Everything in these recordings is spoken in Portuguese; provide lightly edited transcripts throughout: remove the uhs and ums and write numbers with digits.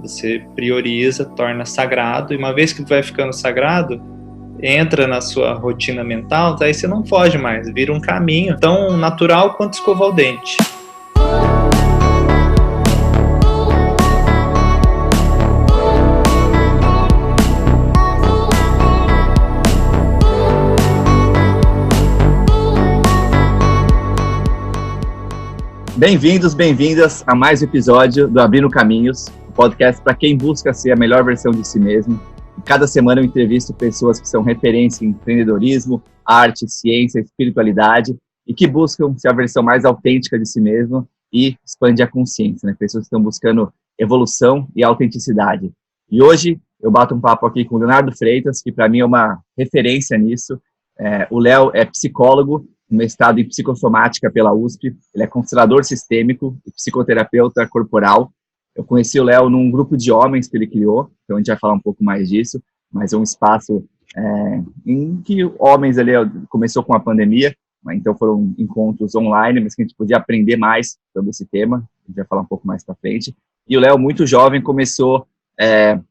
Você prioriza, torna sagrado, e uma vez que vai ficando sagrado, entra na sua rotina mental, daí você não foge mais, vira um caminho tão natural quanto escovar o dente. Bem-vindos, bem-vindas a mais um episódio do Abrindo Caminhos, um podcast para quem busca ser a melhor versão de si mesmo. E cada semana eu entrevisto pessoas que são referência em empreendedorismo, arte, ciência, espiritualidade e que buscam ser a versão mais autêntica de si mesmo e expandir a consciência, né? Pessoas que estão buscando evolução e autenticidade. E hoje eu bato um papo aqui com o Leonardo Freitas, que para mim é uma referência nisso. O Léo é psicólogo, mestrado em psicossomática pela USP, ele é constelador sistêmico e psicoterapeuta corporal. Eu conheci o Léo num grupo de homens que ele criou, então a gente vai falar um pouco mais disso, mas é um espaço em que homens ali começou com a pandemia, então foram encontros online, mas que a gente podia aprender mais sobre esse tema, a gente vai falar um pouco mais para frente. E o Léo, muito jovem, começou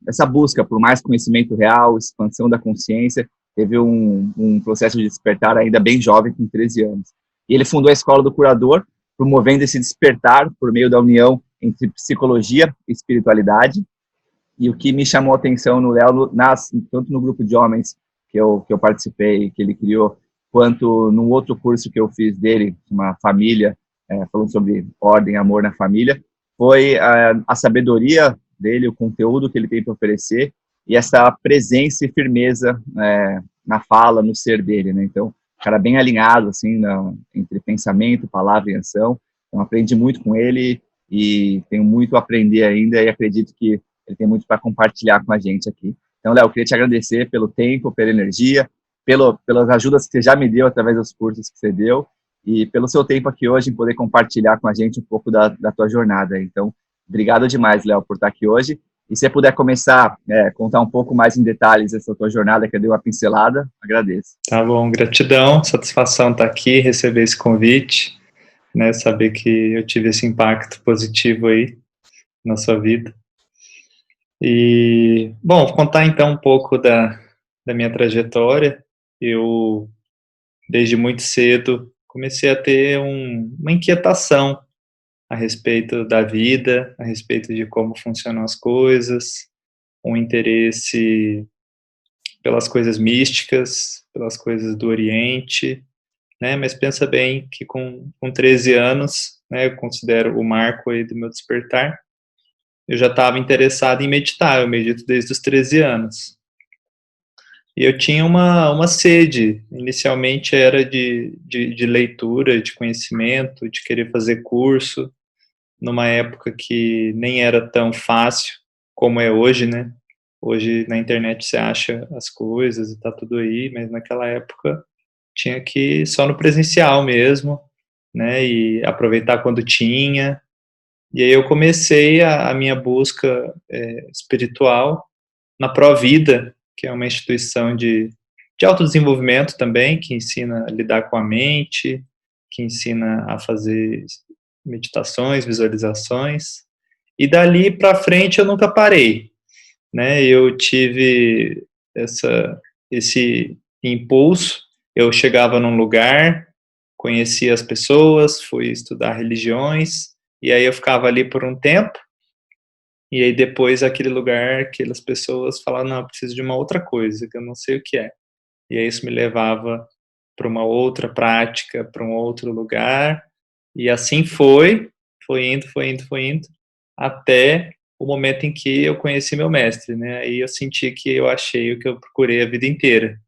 essa busca por mais conhecimento real, expansão da consciência. Teve um processo de despertar ainda bem jovem, com 13 anos. E ele fundou a Escola do Curador, promovendo esse despertar por meio da união entre psicologia e espiritualidade. E o que me chamou a atenção no Léo, tanto no grupo de homens que eu participei, que ele criou, quanto no outro curso que eu fiz dele, uma família, falando sobre ordem e amor na família, foi a sabedoria dele, o conteúdo que ele tem para oferecer, e essa presença e firmeza na fala, no ser dele, né? Então, um cara bem alinhado, assim, entre pensamento, palavra e ação. Então, aprendi muito com ele e tenho muito a aprender ainda e acredito que ele tem muito para compartilhar com a gente aqui. Então, Léo, eu queria te agradecer pelo tempo, pela energia, pelas ajudas que você já me deu através dos cursos que você deu e pelo seu tempo aqui hoje em poder compartilhar com a gente um pouco da tua jornada. Então, obrigado demais, Léo, por estar aqui hoje. E se você puder começar a contar um pouco mais em detalhes essa tua jornada, que eu dei uma pincelada, agradeço. Tá bom, gratidão, satisfação estar aqui, receber esse convite, né, saber que eu tive esse impacto positivo aí na sua vida. E, bom, vou contar então um pouco da minha trajetória. Eu, desde muito cedo, comecei a ter uma inquietação a respeito da vida, a respeito de como funcionam as coisas, um interesse pelas coisas místicas, pelas coisas do Oriente, né? Mas pensa bem que com 13 anos, né, eu considero o marco aí do meu despertar, eu já estava interessado em meditar, eu medito desde os 13 anos. E eu tinha uma sede, inicialmente era de leitura, de conhecimento, de querer fazer curso, numa época que nem era tão fácil como é hoje, né? Hoje na internet você acha as coisas e tá tudo aí, mas naquela época tinha que ir só no presencial mesmo, né? E aproveitar quando tinha. E aí eu comecei a minha busca espiritual na Provida, que é uma instituição de autodesenvolvimento também, que ensina a lidar com a mente, que ensina a fazer meditações, visualizações, e dali para frente eu nunca parei, né? Eu tive esse impulso, eu chegava num lugar, conhecia as pessoas, fui estudar religiões, e aí eu ficava ali por um tempo, e aí depois aquele lugar, aquelas pessoas falavam, não, eu preciso de uma outra coisa, que eu não sei o que é. E aí isso me levava para uma outra prática, para um outro lugar, e assim foi indo, até o momento em que eu conheci meu mestre, né? Aí eu senti que eu achei o que eu procurei a vida inteira,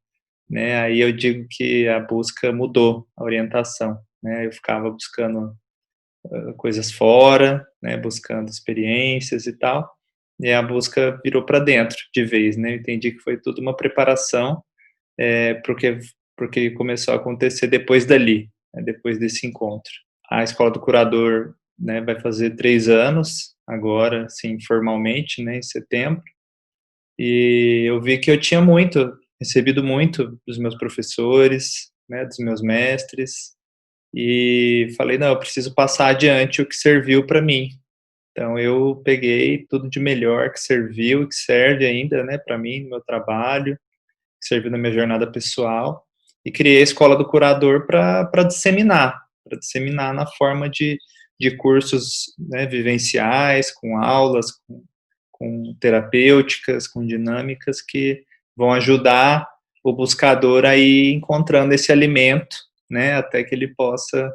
né? Aí eu digo que a busca mudou, a orientação, né? Eu ficava buscando coisas fora, né? Buscando experiências e tal, e a busca virou para dentro de vez, né? Eu entendi que foi tudo uma preparação porque começou a acontecer depois dali, né? Depois desse encontro. A Escola do Curador, né, vai fazer 3 anos, agora, assim, formalmente, né, em setembro, e eu vi que eu tinha recebido muito dos meus professores, né, dos meus mestres, e falei, não, eu preciso passar adiante o que serviu para mim. Então, eu peguei tudo de melhor que serviu e que serve ainda, né, para mim, no meu trabalho, que serviu na minha jornada pessoal, e criei a Escola do Curador para disseminar na forma de cursos, né, vivenciais, com aulas, com terapêuticas, com dinâmicas que vão ajudar o buscador a ir encontrando esse alimento, né, até que ele possa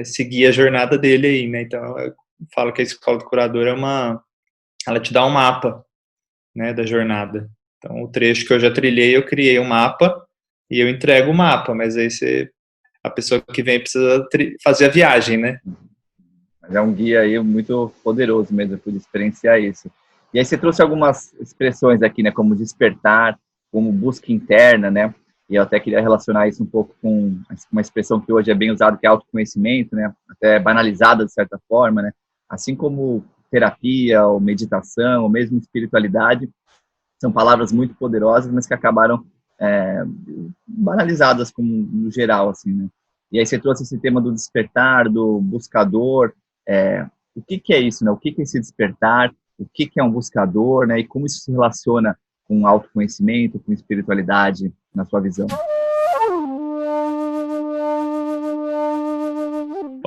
seguir a jornada dele aí, né. Então, eu falo que a Escola do Curador ela te dá um mapa, né, da jornada. Então, o trecho que eu já trilhei, eu criei um mapa e eu entrego o mapa, mas aí a pessoa que vem precisa fazer a viagem, né? Mas é um guia aí muito poderoso mesmo, por experienciar isso. E aí você trouxe algumas expressões aqui, né, como despertar, como busca interna, né? E eu até queria relacionar isso um pouco com uma expressão que hoje é bem usada, que é autoconhecimento, né? Até banalizada de certa forma, né? Assim como terapia, ou meditação, ou mesmo espiritualidade, são palavras muito poderosas, mas que acabaram banalizadas como no geral, assim, né? E aí você trouxe esse tema do despertar, do buscador. O que é isso, né? O que é esse despertar? O que é um buscador, né? E como isso se relaciona com autoconhecimento, com espiritualidade, na sua visão?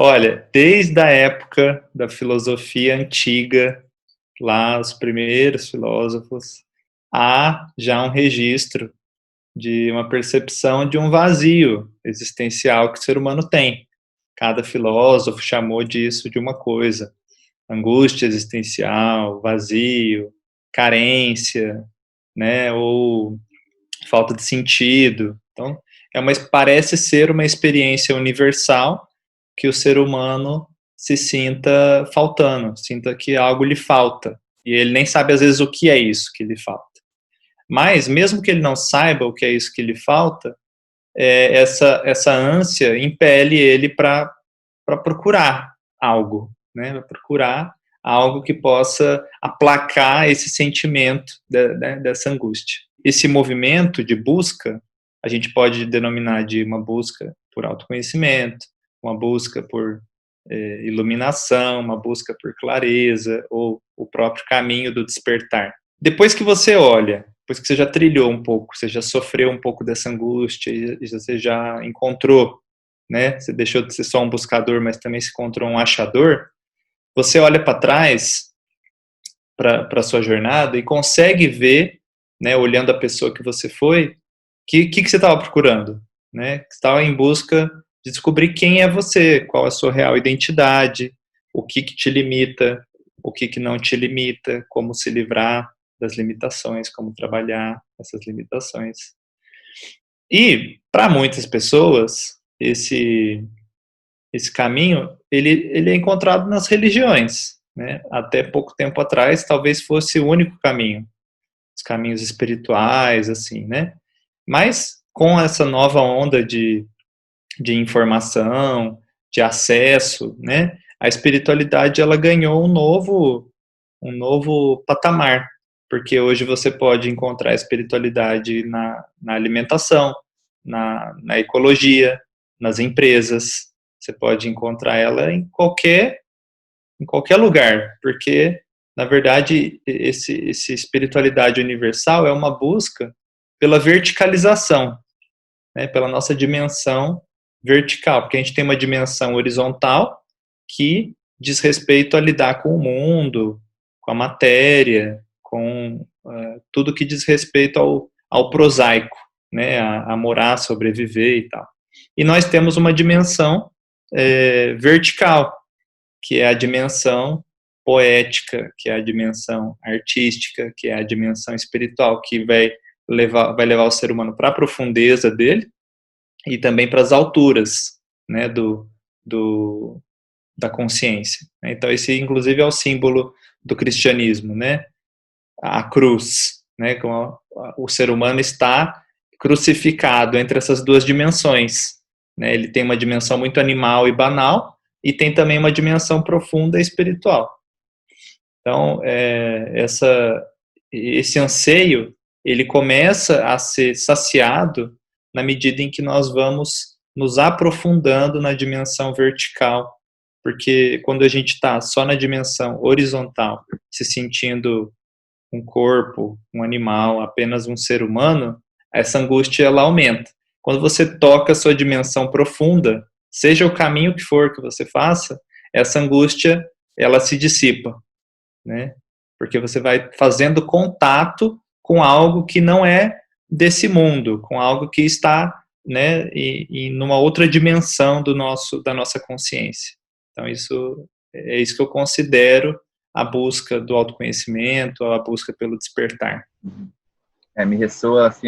Olha, desde a época da filosofia antiga, lá os primeiros filósofos, há já um registro de uma percepção de um vazio existencial que o ser humano tem. Cada filósofo chamou disso de uma coisa: angústia existencial, vazio, carência, né, ou falta de sentido. Então, parece ser uma experiência universal que o ser humano se sinta faltando, sinta que algo lhe falta. E ele nem sabe, às vezes, o que é isso que lhe falta. Mas, mesmo que ele não saiba o que é isso que lhe falta, essa ânsia impele ele para procurar algo, né? Para procurar algo que possa aplacar esse sentimento dessa angústia. Esse movimento de busca, a gente pode denominar de uma busca por autoconhecimento, uma busca por iluminação, uma busca por clareza, ou o próprio caminho do despertar. Depois que você olha, depois que você já trilhou um pouco, você já sofreu um pouco dessa angústia, e você já encontrou, né? Você deixou de ser só um buscador, mas também se encontrou um achador. Você olha para trás, para a sua jornada, e consegue ver, né, olhando a pessoa que você foi, que você estava procurando, né? Você estava em busca de descobrir quem é você, qual é a sua real identidade, o que te limita, o que não te limita, como se livrar das limitações, como trabalhar essas limitações. E, para muitas pessoas, esse caminho, ele é encontrado nas religiões, né? Até pouco tempo atrás, talvez fosse o único caminho, os caminhos espirituais, assim, né? Mas, com essa nova onda de informação, de acesso, né? A espiritualidade, ela ganhou um novo patamar, porque hoje você pode encontrar a espiritualidade na alimentação, na ecologia, nas empresas. Você pode encontrar ela em qualquer lugar, porque, na verdade, esse espiritualidade universal é uma busca pela verticalização, né, pela nossa dimensão vertical, porque a gente tem uma dimensão horizontal que diz respeito a lidar com o mundo, com a matéria, com tudo que diz respeito ao prosaico, né, a morar, sobreviver e tal. E nós temos uma dimensão vertical, que é a dimensão poética, que é a dimensão artística, que é a dimensão espiritual, que vai levar o ser humano para a profundeza dele e também para as alturas, né, da consciência. Então, esse, inclusive, é o símbolo do cristianismo, né? A cruz, né? Como o ser humano está crucificado entre essas duas dimensões, né? Ele tem uma dimensão muito animal e banal, e tem também uma dimensão profunda e espiritual. Então, esse anseio, ele começa a ser saciado na medida em que nós vamos nos aprofundando na dimensão vertical porque quando a gente está só na dimensão horizontal, se sentindo um corpo, um animal, apenas um ser humano, essa angústia ela aumenta. Quando você toca a sua dimensão profunda, seja o caminho que for que você faça, essa angústia ela se dissipa, né? Porque você vai fazendo contato com algo que não é desse mundo, com algo que está, né, e numa outra dimensão da nossa consciência. Então isso que eu considero a busca do autoconhecimento, a busca pelo despertar. Me ressoa, assim,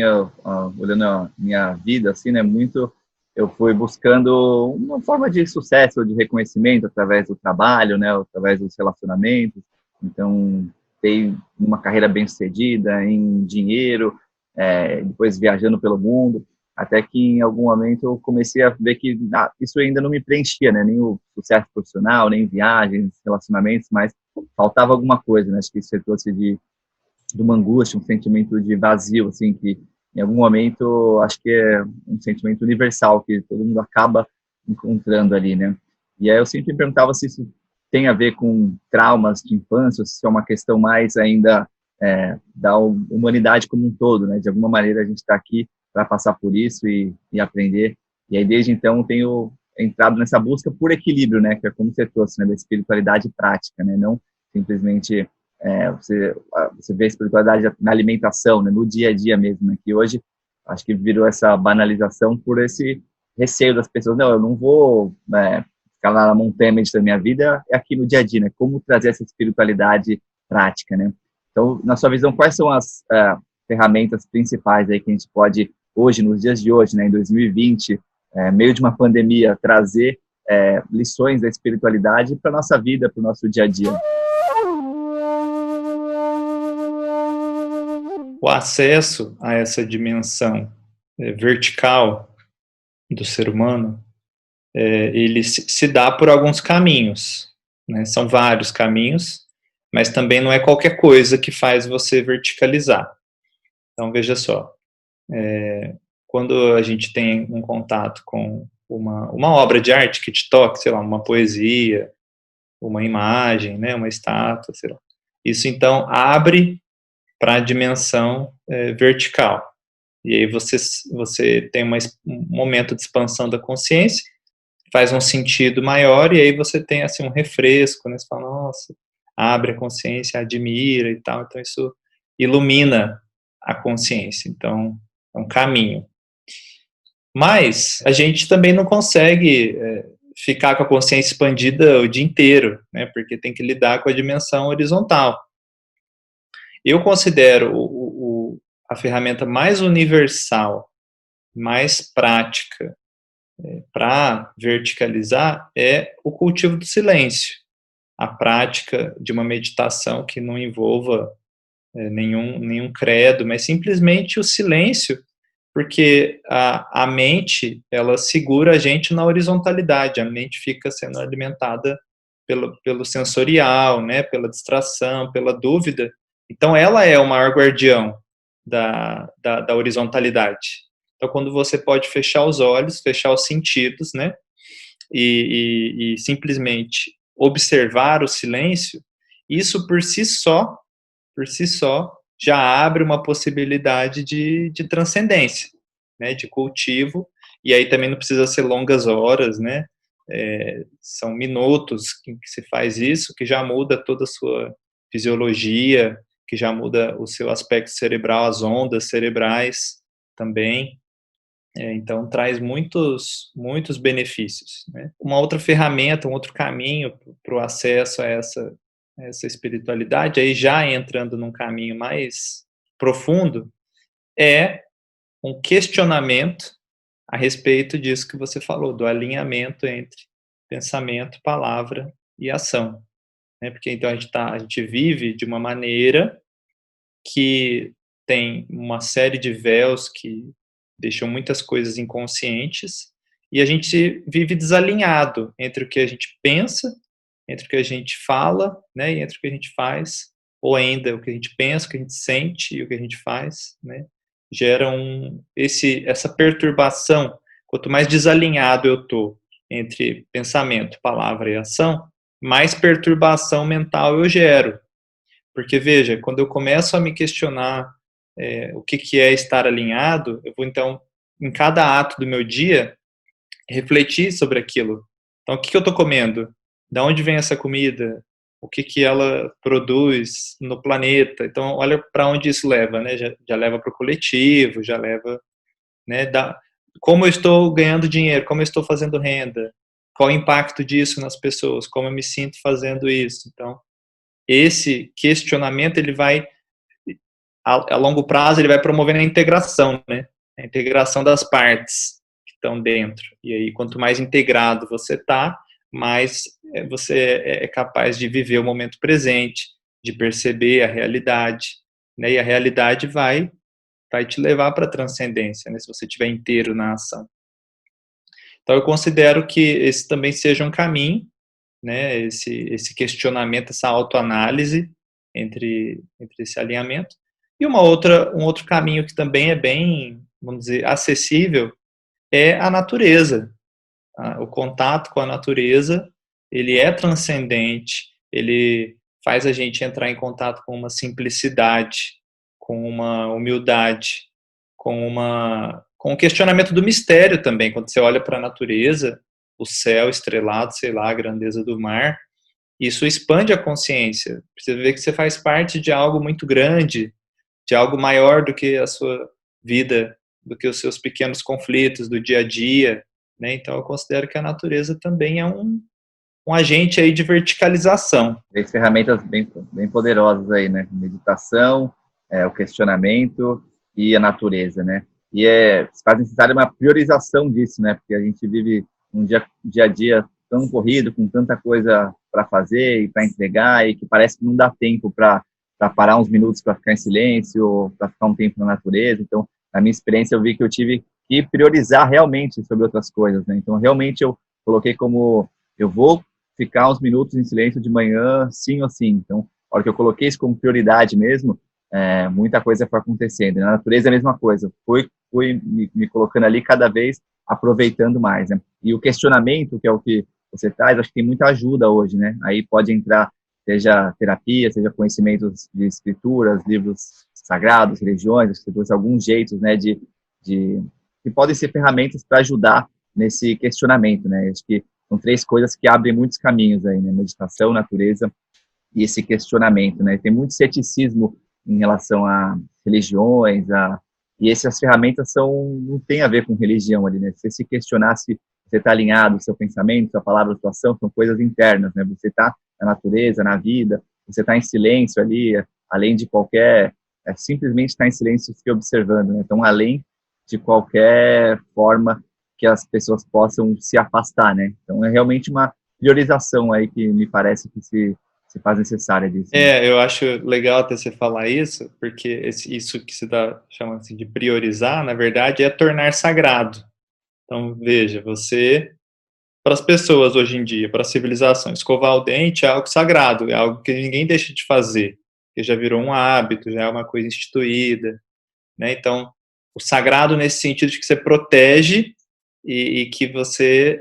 olhando a minha vida, assim, né, muito, eu fui buscando uma forma de sucesso, de reconhecimento através do trabalho, né, através dos relacionamentos. Então, tenho uma carreira bem-sucedida, em dinheiro, depois viajando pelo mundo, até que em algum momento eu comecei a ver que isso ainda não me preenchia, né, nem o sucesso profissional, nem viagens, relacionamentos, mas faltava alguma coisa, né, acho que isso trouxe de uma angústia, um sentimento de vazio, assim, que em algum momento acho que é um sentimento universal que todo mundo acaba encontrando ali, né? E aí eu sempre me perguntava se isso tem a ver com traumas de infância, se é uma questão mais ainda da humanidade como um todo, né? De alguma maneira a gente está aqui para passar por isso e aprender. E aí desde então eu tenho entrado nessa busca por equilíbrio, né? Que é como você trouxe, né? Da espiritualidade prática, né? Não simplesmente você vê a espiritualidade na alimentação, né, no dia a dia mesmo, né, que hoje acho que virou essa banalização por esse receio das pessoas. Não, eu não vou ficar lá na montanha meditando minha vida, é aqui no dia a dia, né, como trazer essa espiritualidade prática, né. Então, na sua visão, quais são as ferramentas principais aí que a gente pode, hoje, nos dias de hoje, né, em 2020, meio de uma pandemia, trazer lições da espiritualidade para a nossa vida, para o nosso dia a dia? O acesso a essa dimensão vertical do ser humano, ele se dá por alguns caminhos, né? São vários caminhos, mas também não é qualquer coisa que faz você verticalizar. Então, veja só, quando a gente tem um contato com uma obra de arte que te toca, sei lá, uma poesia, uma imagem, né, uma estátua, sei lá, isso então abre para a dimensão vertical. E aí você tem um momento de expansão da consciência, faz um sentido maior, e aí você tem assim um refresco, né? Você fala, nossa, abre a consciência, admira e tal. Então isso ilumina a consciência. Então é um caminho. Mas a gente também não consegue ficar com a consciência expandida o dia inteiro, né? Porque tem que lidar com a dimensão horizontal. Eu considero a ferramenta mais universal, mais prática para verticalizar é o cultivo do silêncio. A prática de uma meditação que não envolva nenhum credo, mas simplesmente o silêncio, porque a mente, ela segura a gente na horizontalidade, a mente fica sendo alimentada pelo sensorial, né, pela distração, pela dúvida. Então, ela é o maior guardião da horizontalidade. Então, quando você pode fechar os olhos, fechar os sentidos, né, e simplesmente observar o silêncio, isso por si só, já abre uma possibilidade de transcendência, né, de cultivo, e aí também não precisa ser longas horas, né, são minutos que se faz isso, que já muda toda a sua fisiologia, que já muda o seu aspecto cerebral, as ondas cerebrais também. Então, traz muitos benefícios, né? Uma outra ferramenta, um outro caminho para o acesso a essa espiritualidade, aí já entrando num caminho mais profundo, é um questionamento a respeito disso que você falou, do alinhamento entre pensamento, palavra e ação, né? Porque então a gente vive de uma maneira que tem uma série de véus que deixam muitas coisas inconscientes, e a gente vive desalinhado entre o que a gente pensa, entre o que a gente fala, né, e entre o que a gente faz, ou ainda o que a gente pensa, o que a gente sente e o que a gente faz, né, gera essa perturbação. Quanto mais desalinhado eu tô entre pensamento, palavra e ação, mais perturbação mental eu gero. Porque, veja, quando eu começo a me questionar o que é estar alinhado, eu vou, então, em cada ato do meu dia, refletir sobre aquilo. Então, o que eu estou comendo? De onde vem essa comida? O que ela produz no planeta? Então, olha para onde isso leva, né? Já leva para o coletivo, já leva, né? Como eu estou ganhando dinheiro? Como eu estou fazendo renda? Qual o impacto disso nas pessoas? Como eu me sinto fazendo isso? Então, esse questionamento, ele vai, a longo prazo, ele vai promovendo a integração, né? A integração das partes que estão dentro. E aí, quanto mais integrado você está, mais você é capaz de viver o momento presente, de perceber a realidade, né? E a realidade vai te levar para a transcendência, né? Se você estiver inteiro na ação. Então, eu considero que esse também seja um caminho, né? Esse questionamento, essa autoanálise entre esse alinhamento. E um outro caminho que também é bem, vamos dizer, acessível, é a natureza. O contato com a natureza, ele é transcendente, ele faz a gente entrar em contato com uma simplicidade, com uma humildade, com um questionamento do mistério também. Quando você olha para a natureza, o céu estrelado, sei lá, a grandeza do mar, isso expande a consciência. Você vê que você faz parte de algo muito grande, de algo maior do que a sua vida, do que os seus pequenos conflitos do dia a dia, né? Então, eu considero que a natureza também é um agente aí de verticalização. Três ferramentas bem poderosas aí, né? Meditação, o questionamento e a natureza, né? E se faz necessário uma priorização disso, né? Porque a gente vive um dia a dia tão corrido, com tanta coisa para fazer e para entregar, e que parece que não dá tempo para parar uns minutos para ficar em silêncio, ou para ficar um tempo na natureza. Então, na minha experiência, eu vi que eu tive que priorizar realmente sobre outras coisas, né? Então, realmente, eu coloquei como eu vou ficar uns minutos em silêncio de manhã, sim ou sim. Então, a hora que eu coloquei isso como prioridade mesmo, muita coisa foi acontecendo. Na natureza é a mesma coisa. Fui me colocando ali cada vez, aproveitando mais, né? E o questionamento, que é o que você traz, acho que tem muita ajuda hoje, né? Aí pode entrar, seja terapia, seja conhecimentos de escrituras, livros sagrados, religiões, escrituras, alguns jeitos, né, que podem ser ferramentas para ajudar nesse questionamento, né? Acho que são três coisas que abrem muitos caminhos aí, né? Meditação, natureza e esse questionamento, né? Tem muito ceticismo em relação a religiões, e essas ferramentas não tem a ver com religião ali, né? Se você se questionar se você está alinhado, seu pensamento, sua palavra, sua ação, são coisas internas, né? Você está na natureza, na vida, você está em silêncio ali, além de qualquer, simplesmente estar em silêncio se observando, né? Então, além de qualquer forma que as pessoas possam se afastar, né? Então, é realmente uma priorização aí que me parece que se faz necessária disso. Né? Eu acho legal até você falar isso, porque isso que você está chamando assim, de priorizar, na verdade, é tornar sagrado. Então, veja, para as pessoas hoje em dia, para a civilização, escovar o dente é algo sagrado, é algo que ninguém deixa de fazer, que já virou um hábito, já é uma coisa instituída, né? Então, o sagrado nesse sentido de que você protege e que você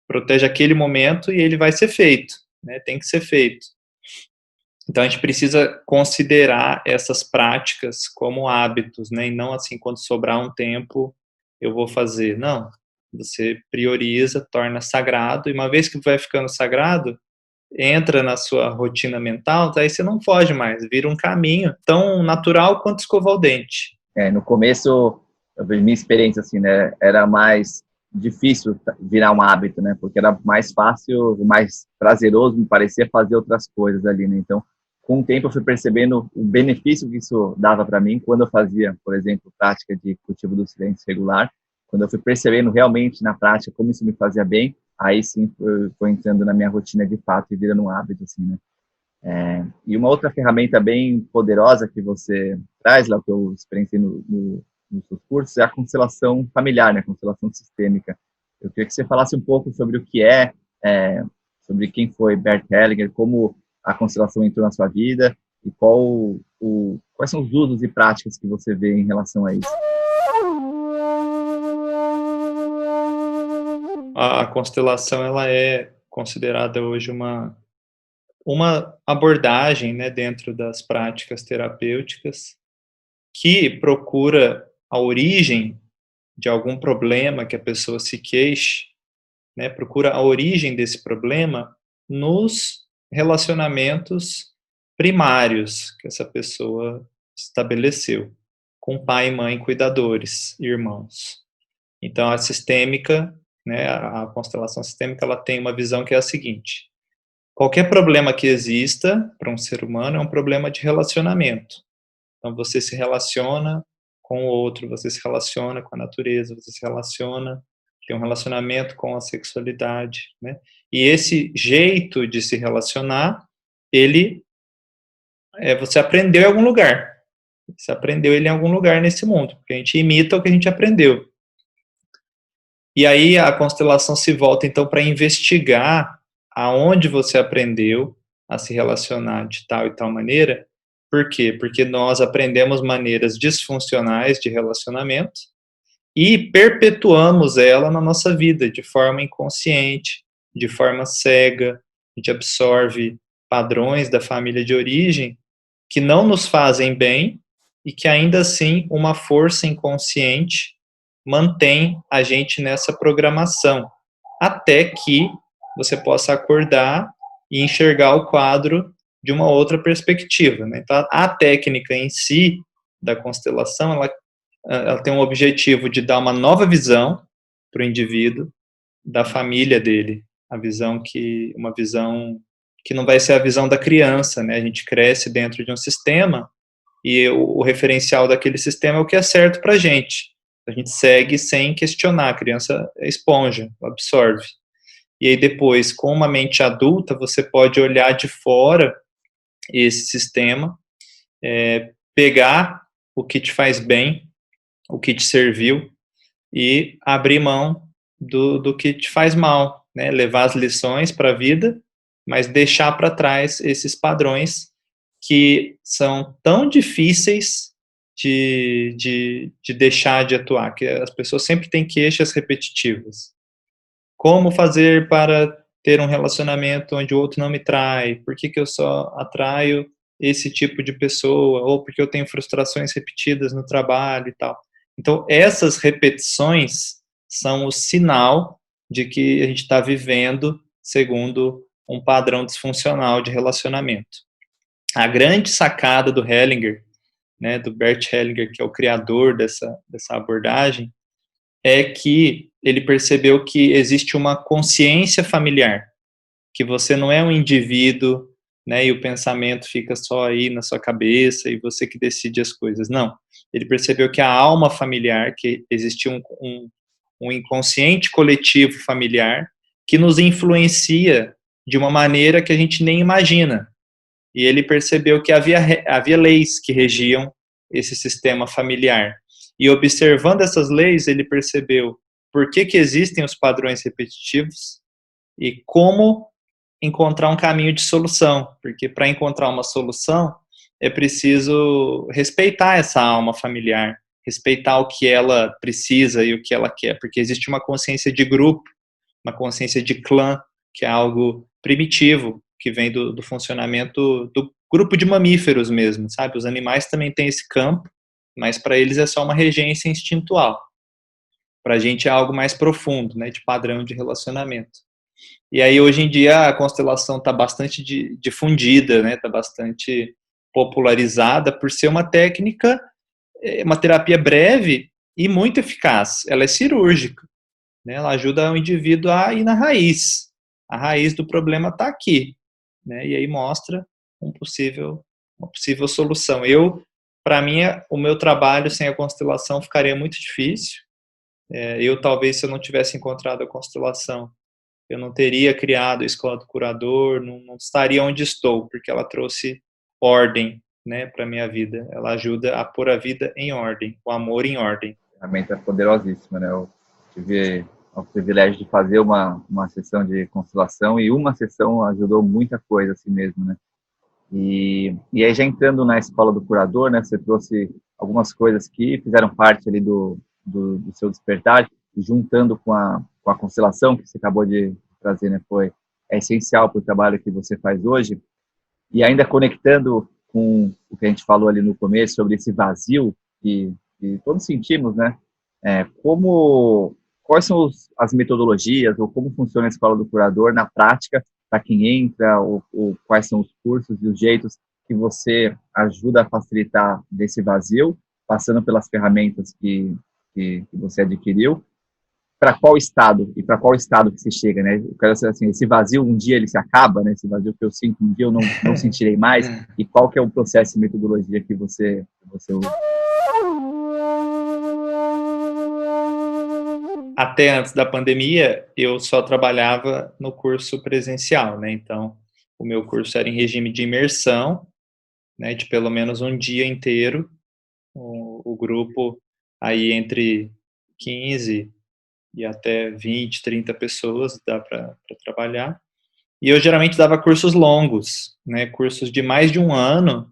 protege aquele momento e ele vai ser feito, né? Tem que ser feito. Então, a gente precisa considerar essas práticas como hábitos, né? E não assim, quando sobrar um tempo, eu vou fazer. Não, você prioriza, torna sagrado, e uma vez que vai ficando sagrado, entra na sua rotina mental, aí você não foge mais, vira um caminho tão natural quanto escovar o dente. No começo, minha experiência, assim, né, era mais difícil virar um hábito, né, porque era mais fácil, mais prazeroso, me parecia fazer outras coisas ali, né, então, com o tempo eu fui percebendo o benefício que isso dava para mim quando eu fazia, por exemplo, prática de cultivo do silêncio regular, quando eu fui percebendo realmente na prática como isso me fazia bem, aí sim foi entrando na minha rotina de fato e virando um hábito, assim, né. E uma outra ferramenta bem poderosa que você traz, lá que eu experienciei nos seus cursos, é a constelação familiar, né, a constelação sistêmica. Eu queria que você falasse um pouco sobre o que sobre quem foi Bert Hellinger, como a constelação entrou na sua vida e quais são os usos e práticas que você vê em relação a isso. a constelação ela é considerada hoje uma abordagem, né, dentro das práticas terapêuticas que procura a origem de algum problema que a pessoa se queixe, né, procura a origem desse problema nos relacionamentos primários que essa pessoa estabeleceu com pai, mãe, cuidadores, irmãos. Então, a sistêmica, né, a constelação sistêmica, ela tem uma visão que é a seguinte: qualquer problema que exista para um ser humano é um problema de relacionamento. Então, você se relaciona com o outro, você se relaciona com a natureza, você se relaciona, tem um relacionamento com a sexualidade, né? E esse jeito de se relacionar, ele, você aprendeu em algum lugar. Você aprendeu ele em algum lugar nesse mundo, porque a gente imita o que a gente aprendeu. E aí a constelação se volta, então, para investigar aonde você aprendeu a se relacionar de tal e tal maneira. Por quê? Porque nós aprendemos maneiras disfuncionais de relacionamento e perpetuamos ela na nossa vida de forma inconsciente, de forma cega. A gente absorve padrões da família de origem que não nos fazem bem e que ainda assim uma força inconsciente mantém a gente nessa programação, até que você possa acordar e enxergar o quadro de uma outra perspectiva, né? Então, a técnica em si da constelação, ela tem um objetivo de dar uma nova visão para o indivíduo da família dele, uma visão que não vai ser a visão da criança, né? A gente cresce dentro de um sistema e o referencial daquele sistema é o que é certo para a gente. A gente segue sem questionar, a criança é esponja, absorve. E aí depois, com uma mente adulta, você pode olhar de fora esse sistema, pegar o que te faz bem, o que te serviu, e abrir mão do que te faz mal, né? Levar as lições para a vida, mas deixar para trás esses padrões que são tão difíceis de deixar de atuar, que as pessoas sempre têm queixas repetitivas. Como fazer para ter um relacionamento onde o outro não me trai? Por que eu só atraio esse tipo de pessoa? Ou porque eu tenho frustrações repetidas no trabalho e tal. Então, essas repetições são o sinal de que a gente está vivendo segundo um padrão disfuncional de relacionamento. A grande sacada do Hellinger, né, do Bert Hellinger, que é o criador dessa abordagem, é que ele percebeu que existe uma consciência familiar, que você não é um indivíduo, né, e o pensamento fica só aí na sua cabeça e você que decide as coisas. Não. Ele percebeu que a alma familiar, que existia um inconsciente coletivo familiar que nos influencia de uma maneira que a gente nem imagina. E ele percebeu que havia leis que regiam esse sistema familiar. E observando essas leis, ele percebeu por que existem os padrões repetitivos e como encontrar um caminho de solução. Porque para encontrar uma solução, é preciso respeitar essa alma familiar, respeitar o que ela precisa e o que ela quer. Porque existe uma consciência de grupo, uma consciência de clã, que é algo primitivo, que vem do funcionamento do grupo de mamíferos mesmo, sabe? Os animais também têm esse campo, mas para eles é só uma regência instintual. Para a gente é algo mais profundo, né, de padrão de relacionamento. E aí, hoje em dia, a constelação está bastante difundida, né, está bastante popularizada por ser uma técnica, uma terapia breve e muito eficaz. Ela é cirúrgica, né, ela ajuda o indivíduo a ir na raiz. A raiz do problema está aqui, né, e aí mostra uma possível solução. Para mim, o meu trabalho sem a constelação ficaria muito difícil. Talvez, se eu não tivesse encontrado a constelação, eu não teria criado a Escola do Curador, não estaria onde estou, porque ela trouxe ordem, né, para a minha vida. Ela ajuda a pôr a vida em ordem, o amor em ordem. A ferramenta é poderosíssima, né? Eu tive o privilégio de fazer uma sessão de constelação e uma sessão ajudou muita coisa assim mesmo, né? E aí, já entrando na Escola do Curador, né, você trouxe algumas coisas que fizeram parte ali do seu despertar, e juntando com a com a constelação que você acabou de trazer, né, é essencial para o trabalho que você faz hoje. E ainda conectando com o que a gente falou ali no começo sobre esse vazio que todos sentimos, né? Quais são as metodologias ou como funciona a escola do curador na prática para quem entra, ou quais são os cursos e os jeitos que você ajuda a facilitar desse vazio, passando pelas ferramentas que você adquiriu, para qual estado e para qual estado que você chega, né? Eu quero saber, assim, esse vazio um dia ele se acaba, né? Esse vazio que eu sinto um dia eu não sentirei mais, e qual que é o processo e metodologia que você usa? Até antes da pandemia, eu só trabalhava no curso presencial, né? Então, o meu curso era em regime de imersão, né? De pelo menos um dia inteiro, o grupo aí entre 15 e até 20, 30 pessoas dá para trabalhar. E eu geralmente dava cursos longos, né? Cursos de mais de um ano,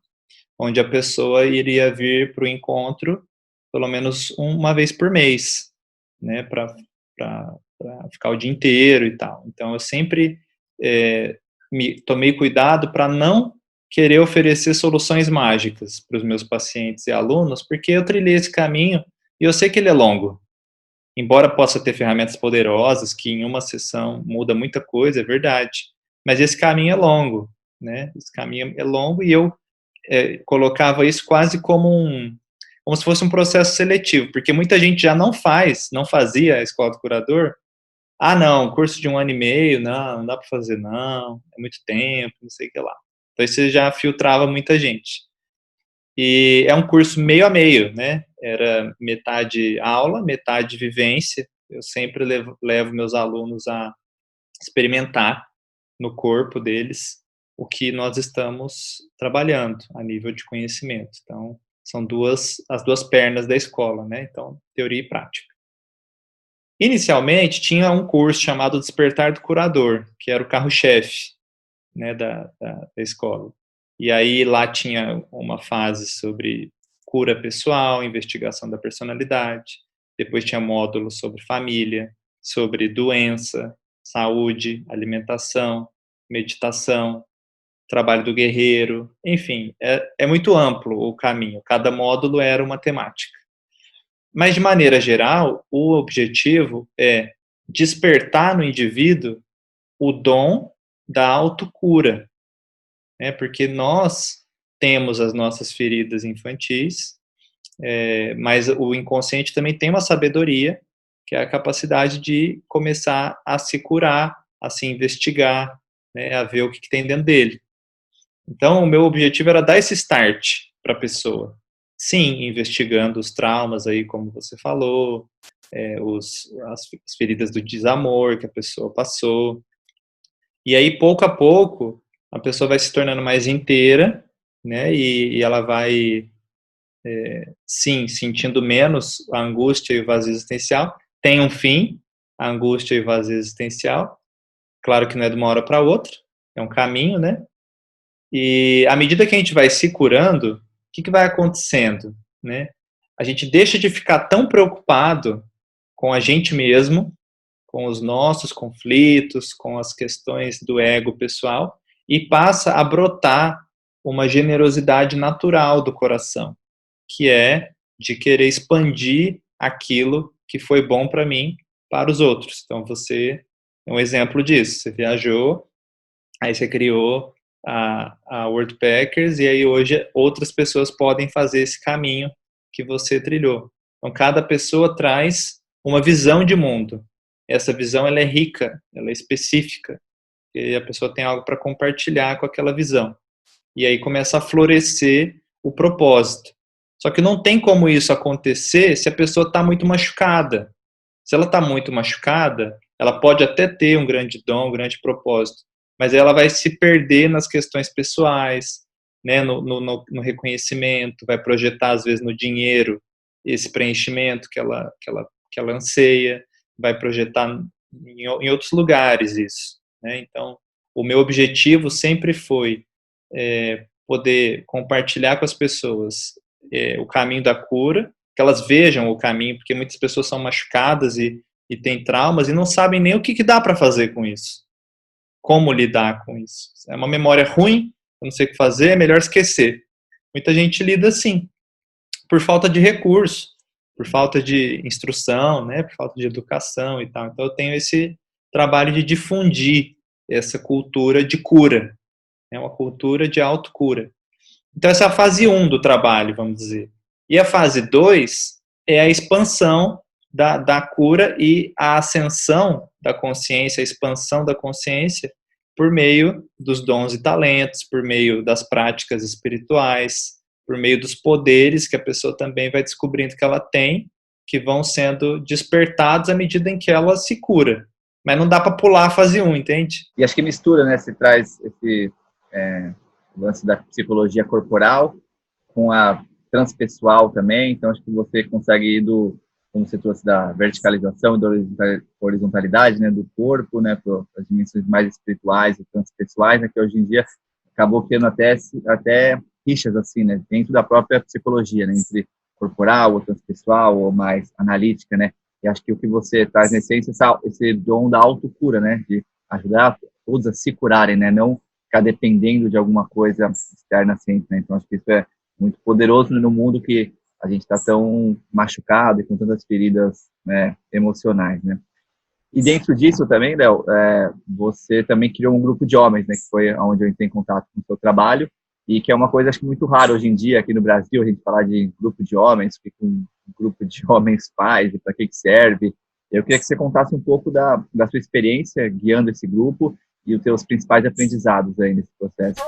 onde a pessoa iria vir para o encontro pelo menos uma vez por mês, né? Para ficar o dia inteiro e tal. Então, eu sempre me tomei cuidado para não querer oferecer soluções mágicas para os meus pacientes e alunos, porque eu trilhei esse caminho e eu sei que ele é longo. Embora possa ter ferramentas poderosas que em uma sessão muda muita coisa, é verdade. Mas esse caminho é longo, né? Esse caminho é longo e eu colocava isso quase como se fosse um processo seletivo, porque muita gente já não fazia a escola do curador. Ah, não, curso de 1 ano e meio, não dá para fazer, não, é muito tempo, não sei o que lá. Então, isso já filtrava muita gente. E é um curso meio a meio, né? Era metade aula, metade vivência. Eu sempre levo meus alunos a experimentar no corpo deles o que nós estamos trabalhando a nível de conhecimento. Então, são as duas pernas da escola, né? Então, teoria e prática. Inicialmente, tinha um curso chamado Despertar do Curador, que era o carro-chefe, né, da escola. E aí lá tinha uma fase sobre cura pessoal, investigação da personalidade, depois tinha módulos sobre família, sobre doença, saúde, alimentação, meditação, trabalho do guerreiro, enfim, é muito amplo o caminho, cada módulo era uma temática. Mas, de maneira geral, o objetivo é despertar no indivíduo o dom da autocura, né? Porque nós temos as nossas feridas infantis, mas o inconsciente também tem uma sabedoria, que é a capacidade de começar a se curar, a se investigar, né? A ver o que tem dentro dele. Então, o meu objetivo era dar esse start para a pessoa. Sim, investigando os traumas aí, como você falou, as feridas do desamor que a pessoa passou. E aí, pouco a pouco, a pessoa vai se tornando mais inteira, né? E ela vai, sim, sentindo menos a angústia e o vazio existencial. Tem um fim, a angústia e o vazio existencial. Claro que não é de uma hora para outra, é um caminho, né? E à medida que a gente vai se curando, o que vai acontecendo, né? A gente deixa de ficar tão preocupado com a gente mesmo, com os nossos conflitos, com as questões do ego pessoal, e passa a brotar uma generosidade natural do coração, que é de querer expandir aquilo que foi bom para mim para os outros. Então, você é um exemplo disso. Você viajou, aí você criou a Worldpackers, e aí hoje outras pessoas podem fazer esse caminho que você trilhou. Então, cada pessoa traz uma visão de mundo. Essa visão ela é rica, ela é específica, e a pessoa tem algo para compartilhar com aquela visão. E aí começa a florescer o propósito. Só que não tem como isso acontecer se a pessoa está muito machucada. Se ela está muito machucada, ela pode até ter um grande dom, um grande propósito, mas ela vai se perder nas questões pessoais, né, no reconhecimento, vai projetar às vezes no dinheiro esse preenchimento que ela anseia, vai projetar em outros lugares isso, né? Então, o meu objetivo sempre foi poder compartilhar com as pessoas o caminho da cura, que elas vejam o caminho, porque muitas pessoas são machucadas e e têm traumas e não sabem nem o que dá para fazer com isso, como lidar com isso. É uma memória ruim, eu não sei o que fazer, é melhor esquecer. Muita gente lida assim, por falta de recurso, por falta de instrução, né, por falta de educação e tal. Então eu tenho esse trabalho de difundir essa cultura de cura, é uma cultura de autocura. Então essa é a fase 1 do trabalho, vamos dizer. E a fase 2 é a expansão da cura e a ascensão da consciência, a expansão da consciência por meio dos dons e talentos, por meio das práticas espirituais, por meio dos poderes que a pessoa também vai descobrindo que ela tem, que vão sendo despertados à medida em que ela se cura. Mas não dá para pular a fase 1, entende? E acho que mistura, né? Você traz esse lance da psicologia corporal com a transpessoal também. Então, acho que você consegue ir como você trouxe, da verticalização e da horizontalidade, né? Do corpo, né? Para as dimensões mais espirituais e transpessoais, né? Que hoje em dia acabou tendo até rixas, assim, né? Dentro da própria psicologia, né? Entre corporal ou transpessoal ou mais analítica, né? E acho que o que você traz na essência é esse dom da autocura, né? De ajudar todos a se curarem, né? Não ficar dependendo de alguma coisa externa sempre, né? Então, acho que isso é muito poderoso no mundo que a gente está tão machucado e com tantas feridas, né, emocionais, né? E dentro disso também, Léo, você também criou um grupo de homens, né? Que foi onde eu entrei em contato com o seu trabalho e que é uma coisa, acho que muito rara hoje em dia aqui no Brasil, a gente falar de grupo de homens, o que um grupo de homens faz e para que serve. Eu queria que você contasse um pouco da sua experiência guiando esse grupo e os seus principais aprendizados aí nesse processo.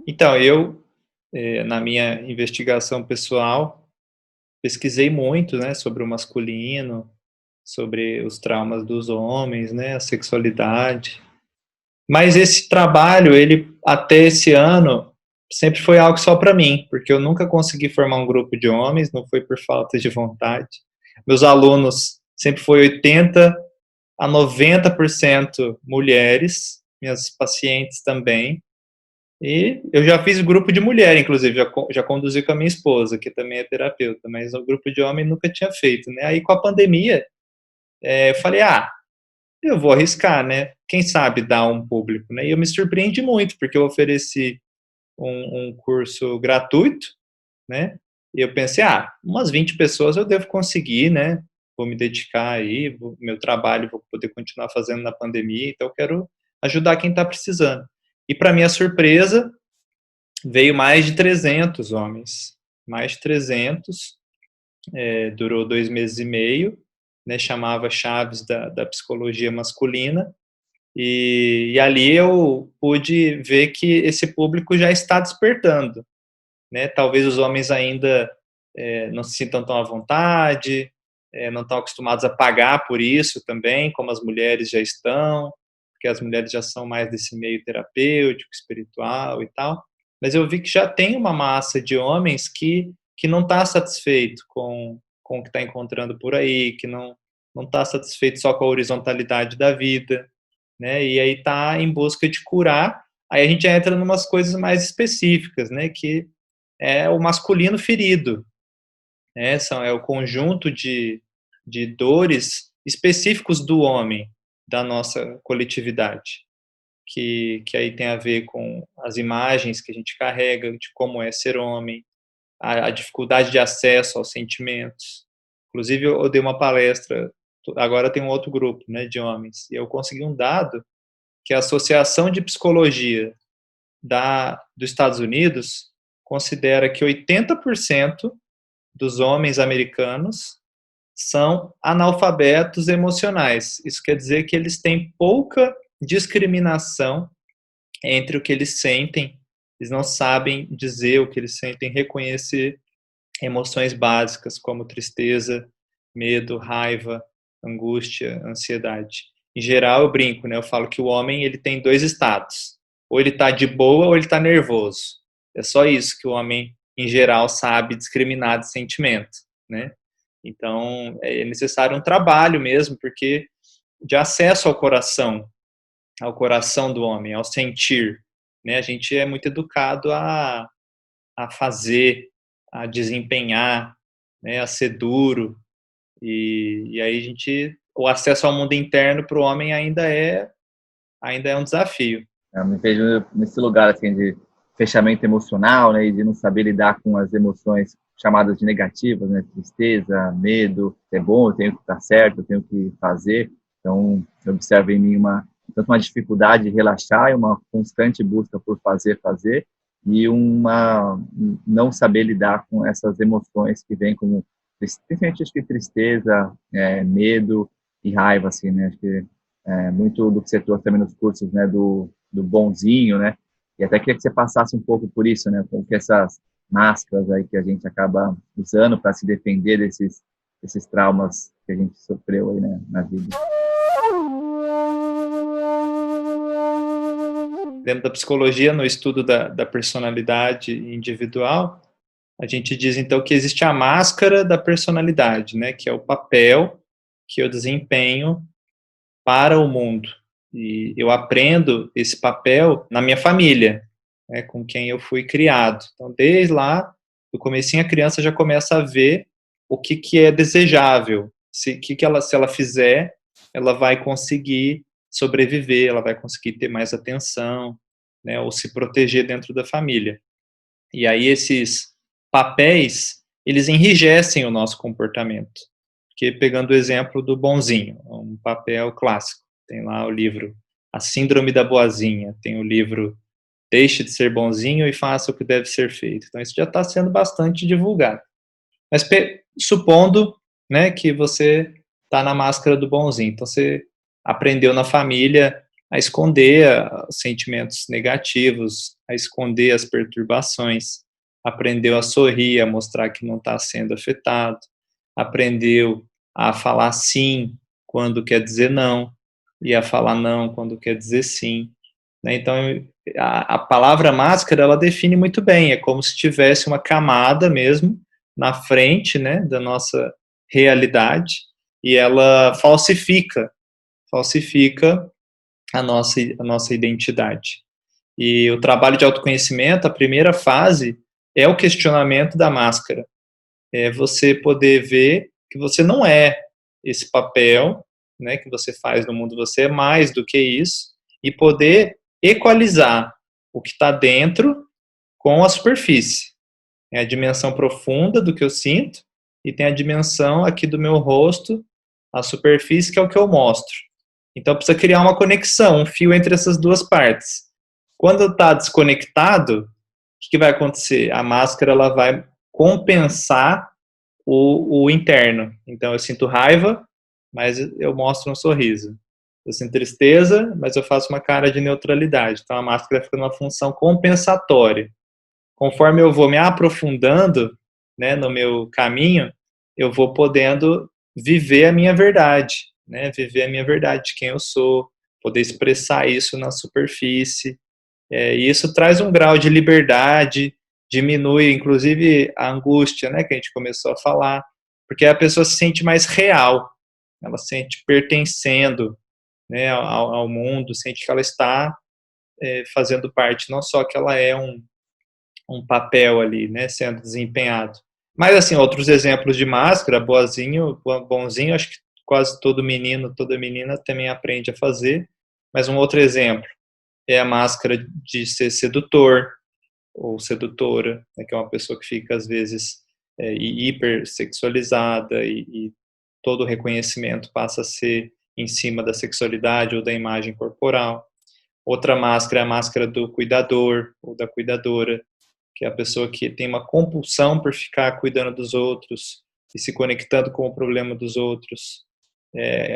Então, eu, na minha investigação pessoal, pesquisei muito, né, sobre o masculino, sobre os traumas dos homens, né, a sexualidade. Mas esse trabalho, ele até esse ano, sempre foi algo só para mim, porque eu nunca consegui formar um grupo de homens, não foi por falta de vontade. Meus alunos sempre foi 80 a 90% mulheres, minhas pacientes também. E eu já fiz grupo de mulher, inclusive, já conduzi com a minha esposa, que também é terapeuta, mas o grupo de homem nunca tinha feito, né? Aí com a pandemia, eu falei, eu vou arriscar, né? Quem sabe dar um público, né? E eu me surpreendi muito, porque eu ofereci um curso gratuito, né? E eu pensei, umas 20 pessoas eu devo conseguir, né? Vou me dedicar aí, meu trabalho vou poder continuar fazendo na pandemia, então eu quero ajudar quem está precisando. E para minha surpresa, veio mais de 300 homens, mais de 300, durou 2 meses e meio, né, chamava Chaves da Psicologia Masculina, e ali eu pude ver que esse público já está despertando, né? Talvez os homens ainda não se sintam tão à vontade, não estão acostumados a pagar por isso também, como as mulheres já estão, porque as mulheres já são mais desse meio terapêutico, espiritual e tal. Mas eu vi que já tem uma massa de homens que não está satisfeito com o que está encontrando por aí, que não está satisfeito só com a horizontalidade da vida, né? E aí está em busca de curar. Aí a gente entra em umas coisas mais específicas, né? Que é o masculino ferido, né? É o conjunto de dores específicos do homem, da nossa coletividade, que aí tem a ver com as imagens que a gente carrega de como é ser homem, a dificuldade de acesso aos sentimentos. Inclusive, eu dei uma palestra, agora tem um outro grupo, né, de homens, e eu consegui um dado que a Associação de Psicologia dos Estados Unidos considera que 80% dos homens americanos são analfabetos emocionais. Isso quer dizer que eles têm pouca discriminação entre o que eles sentem, eles não sabem dizer o que eles sentem, reconhecer emoções básicas como tristeza, medo, raiva, angústia, ansiedade. Em geral, eu brinco, né? Eu falo que o homem ele tem 2 estados. Ou ele está de boa ou ele está nervoso. É só isso que o homem, em geral, sabe discriminar de sentimento, né? Então, é necessário um trabalho mesmo, porque de acesso ao coração do homem, ao sentir, né? A gente é muito educado a fazer, a desempenhar, né, a ser duro, e aí o acesso ao mundo interno para o homem ainda é um desafio. Eu me vejo nesse lugar assim de fechamento emocional, né, e de não saber lidar com as emoções chamadas de negativas, né, tristeza, medo. É bom, eu tenho que estar certo, eu tenho que fazer. Então, eu observo em mim tanto uma dificuldade de relaxar e uma constante busca por fazer, e uma não saber lidar com essas emoções que vêm como, principalmente, acho que tristeza, medo e raiva, assim, né, acho que muito do que você trouxe também nos cursos, né, do bonzinho, né, e até queria que você passasse um pouco por isso, né, com que essas máscaras aí que a gente acaba usando para se defender desses traumas que a gente sofreu aí, né, na vida. Dentro da psicologia, no estudo da personalidade individual, a gente diz, então, que existe a máscara da personalidade, né, que é o papel que eu desempenho para o mundo. E eu aprendo esse papel na minha família, né, com quem eu fui criado. Então, desde lá, do comecinho, a criança já começa a ver o que é desejável. Se ela fizer, ela vai conseguir sobreviver, ela vai conseguir ter mais atenção, né, ou se proteger dentro da família. E aí esses papéis, eles enrijecem o nosso comportamento. Porque, pegando o exemplo do bonzinho, um papel clássico, tem lá o livro A Síndrome da Boazinha, tem o livro Deixe de ser bonzinho e faça o que deve ser feito. Então, isso já está sendo bastante divulgado. Mas supondo, né, que você está na máscara do bonzinho, então você aprendeu na família a esconder os sentimentos negativos, a esconder as perturbações, aprendeu a sorrir, a mostrar que não está sendo afetado, aprendeu a falar sim quando quer dizer não, e a falar não quando quer dizer sim. Né? Então, a palavra máscara, ela define muito bem, é como se tivesse uma camada mesmo na frente, né, da nossa realidade, e ela falsifica a nossa identidade. E o trabalho de autoconhecimento, a primeira fase, é o questionamento da máscara. É você poder ver que você não é esse papel, né, que você faz no mundo, você é mais do que isso, e poder equalizar o que está dentro com a superfície. É a dimensão profunda do que eu sinto e tem a dimensão aqui do meu rosto, a superfície, que é o que eu mostro. Então precisa criar uma conexão, um fio entre essas duas partes. Quando está desconectado, o que vai acontecer? A máscara ela vai compensar o interno. Então eu sinto raiva, mas eu mostro um sorriso. Eu sinto tristeza, mas eu faço uma cara de neutralidade. Então a máscara fica numa função compensatória. Conforme eu vou me aprofundando, né, no meu caminho, eu vou podendo viver a minha verdade, né, viver a minha verdade de quem eu sou, poder expressar isso na superfície. E isso traz um grau de liberdade, diminui, inclusive, a angústia, né, que a gente começou a falar, porque a pessoa se sente mais real, ela se sente pertencendo, né, ao mundo, sente que ela está fazendo parte, não só que ela é um papel ali, né, sendo desempenhado. Mas, assim, outros exemplos de máscara, boazinho, bonzinho, acho que quase todo menino, toda menina também aprende a fazer. Mas um outro exemplo é a máscara de ser sedutor ou sedutora, né, que é uma pessoa que fica, às vezes, hipersexualizada e todo o reconhecimento passa a ser em cima da sexualidade ou da imagem corporal. Outra máscara é a máscara do cuidador ou da cuidadora, que é a pessoa que tem uma compulsão por ficar cuidando dos outros e se conectando com o problema dos outros,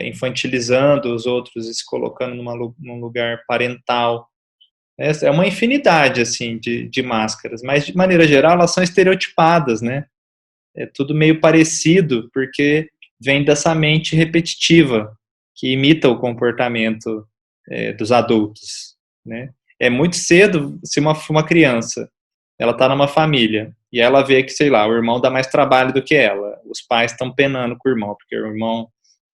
infantilizando os outros e se colocando num lugar parental. É uma infinidade, assim, de máscaras, mas, de maneira geral, elas são estereotipadas, né? É tudo meio parecido, porque vem dessa mente repetitiva, que imita o comportamento dos adultos, né? É muito cedo, se uma criança ela está numa família e ela vê que, sei lá, o irmão dá mais trabalho do que ela. Os pais estão penando com o irmão, porque o irmão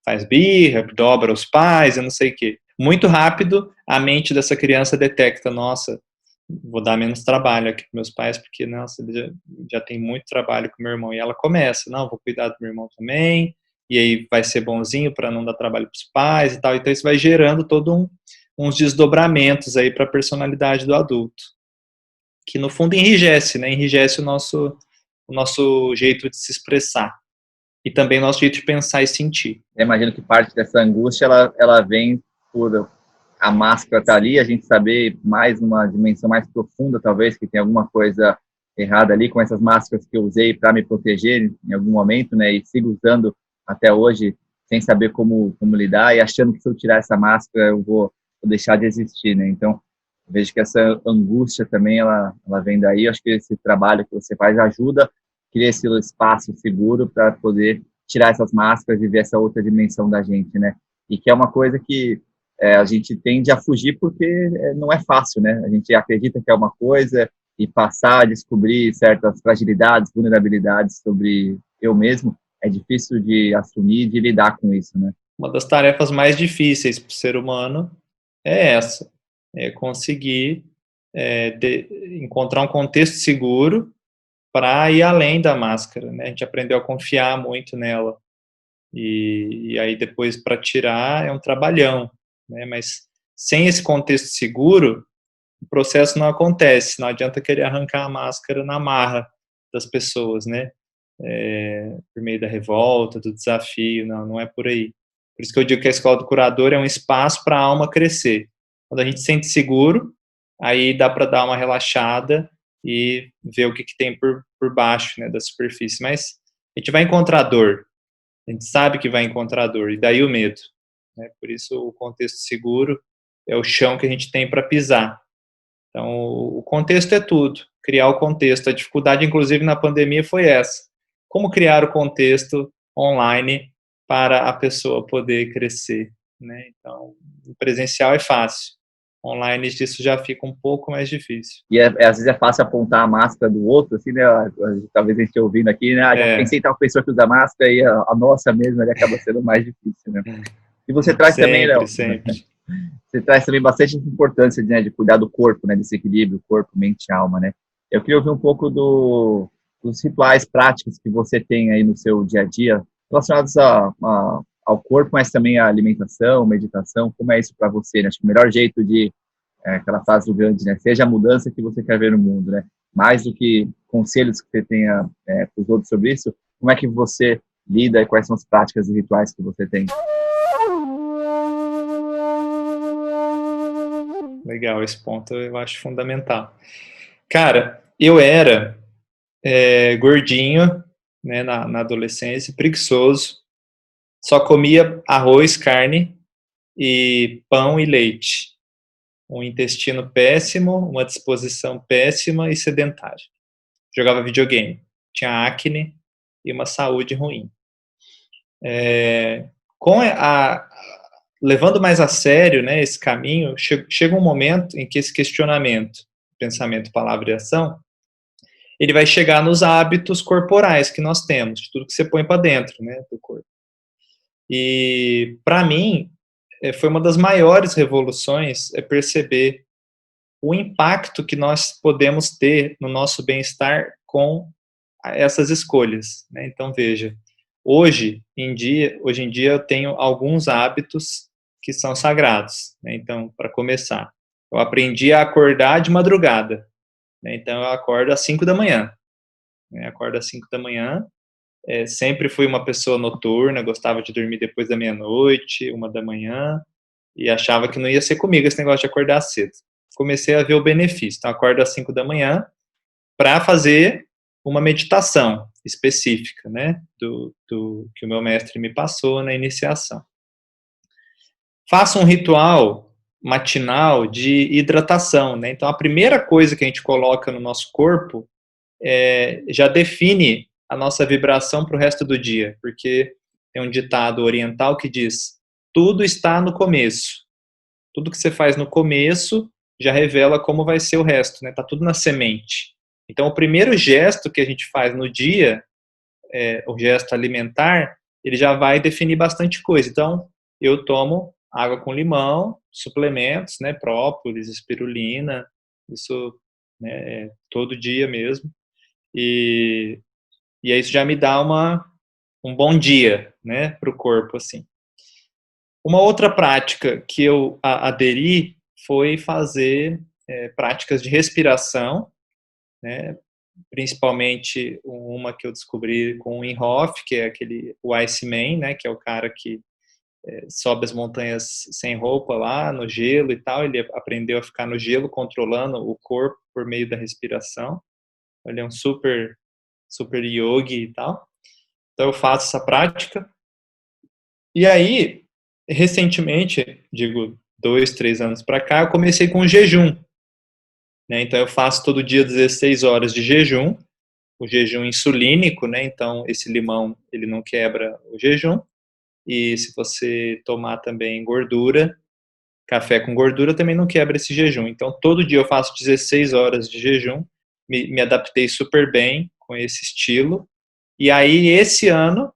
faz birra, dobra os pais, eu não sei o quê. Muito rápido, a mente dessa criança detecta, nossa, vou dar menos trabalho aqui para meus pais, porque, nossa, ele já tem muito trabalho com meu irmão. E ela começa, não, vou cuidar do meu irmão também, e aí vai ser bonzinho para não dar trabalho para os pais e tal. Então isso vai gerando uns desdobramentos aí para a personalidade do adulto, que no fundo enrijece, né? Enrijece o nosso jeito de se expressar. E também o nosso jeito de pensar e sentir. Eu imagino que parte dessa angústia, ela vem por a máscara estar ali, a gente saber mais numa dimensão mais profunda, talvez, que tem alguma coisa errada ali com essas máscaras que eu usei para me proteger em algum momento, né, e sigo usando até hoje, sem saber como lidar e achando que se eu tirar essa máscara eu vou deixar de existir, né, então vejo que essa angústia também, ela vem daí. Eu acho que esse trabalho que você faz ajuda, cria esse espaço seguro para poder tirar essas máscaras e ver essa outra dimensão da gente, né? E que é uma coisa que a gente tende a fugir porque não é fácil, né? A gente acredita que é uma coisa e passar a descobrir certas fragilidades, vulnerabilidades sobre eu mesmo, é difícil de assumir, de lidar com isso, né? Uma das tarefas mais difíceis para o ser humano é essa, é conseguir encontrar um contexto seguro para ir além da máscara, né? A gente aprendeu a confiar muito nela, e aí depois para tirar é um trabalhão, né? Mas sem esse contexto seguro, o processo não acontece, não adianta querer arrancar a máscara na marra das pessoas, né? Por meio da revolta, do desafio, não é por aí. Por isso que eu digo que a escola do curador é um espaço para a alma crescer. Quando a gente se sente seguro, aí dá para dar uma relaxada e ver o que tem por baixo, né, da superfície. Mas a gente vai encontrar dor, a gente sabe que vai encontrar dor, e daí o medo, né? Por isso o contexto seguro é o chão que a gente tem para pisar. Então o contexto é tudo, criar o contexto. A dificuldade, inclusive, na pandemia foi essa. Como criar o contexto online para a pessoa poder crescer, né? Então, o presencial é fácil. Online isso já fica um pouco mais difícil. E às vezes é fácil apontar a máscara do outro, assim, né? Talvez a gente ouvindo aqui, né? Já pensei em tal pessoa que usa máscara e a nossa mesmo, ele acaba sendo mais difícil, né? E você traz também, Sempre, Léo, sempre. você traz também bastante importância, né, de cuidar do corpo, né? Desse equilíbrio, corpo, mente e alma, né? Eu queria ouvir um pouco dos rituais práticos que você tem aí no seu dia a dia, relacionados ao corpo, mas também à alimentação, meditação. Como é isso para você, né? Acho que o melhor jeito de aquela frase do Gandhi, né? Seja a mudança que você quer ver no mundo, né? Mais do que conselhos que você tenha para os outros sobre isso, como é que você lida e quais são as práticas e rituais que você tem? Legal, esse ponto eu acho fundamental. Cara, eu era gordinho, né, na adolescência, preguiçoso, só comia arroz, carne e pão e leite. Um intestino péssimo, uma disposição péssima e sedentária. Jogava videogame, tinha acne e uma saúde ruim. Com levando mais a sério, né, esse caminho, chega um momento em que esse questionamento, pensamento, palavra e ação, ele vai chegar nos hábitos corporais que nós temos, de tudo que você põe para dentro, né, do corpo. E, para mim, foi uma das maiores revoluções perceber o impacto que nós podemos ter no nosso bem-estar com essas escolhas, né? Então, veja, hoje em dia eu tenho alguns hábitos que são sagrados, né? Então, para começar, eu aprendi a acordar de madrugada, né? Então eu acordo às 5 da manhã, né? Acordo às 5 da manhã. Sempre fui uma pessoa noturna, gostava de dormir depois da meia-noite, 1 da manhã, e achava que não ia ser comigo esse negócio de acordar cedo. Comecei a ver o benefício. Então, acordo às 5 da manhã para fazer uma meditação específica, né, do que o meu mestre me passou na iniciação. Faço um ritual matinal de hidratação, né? Então, a primeira coisa que a gente coloca no nosso corpo já define a nossa vibração para o resto do dia, porque tem um ditado oriental que diz: tudo está no começo. Tudo que você faz no começo já revela como vai ser o resto, né? Tá tudo na semente. Então, o primeiro gesto que a gente faz no dia, o gesto alimentar, ele já vai definir bastante coisa. Então, eu tomo água com limão, suplementos, né? Própolis, espirulina, isso, né, todo dia mesmo, e aí isso já me dá um bom dia, né, para o corpo, assim. Uma outra prática que eu aderi foi fazer práticas de respiração, né, principalmente uma que eu descobri com o Wim Hof, que é o Iceman, né, que é o cara que sobe as montanhas sem roupa lá, no gelo e tal. Ele aprendeu a ficar no gelo, controlando o corpo por meio da respiração. Ele é um super yogi e tal. Então eu faço essa prática. E aí, recentemente, digo 2, 3 anos para cá, eu comecei com o jejum, né? Então eu faço todo dia 16 horas de jejum, o jejum insulínico, né? Então esse limão, ele não quebra o jejum. E se você tomar também gordura, café com gordura também não quebra esse jejum. Então todo dia eu faço 16 horas de jejum, me adaptei super bem com esse estilo. E aí esse ano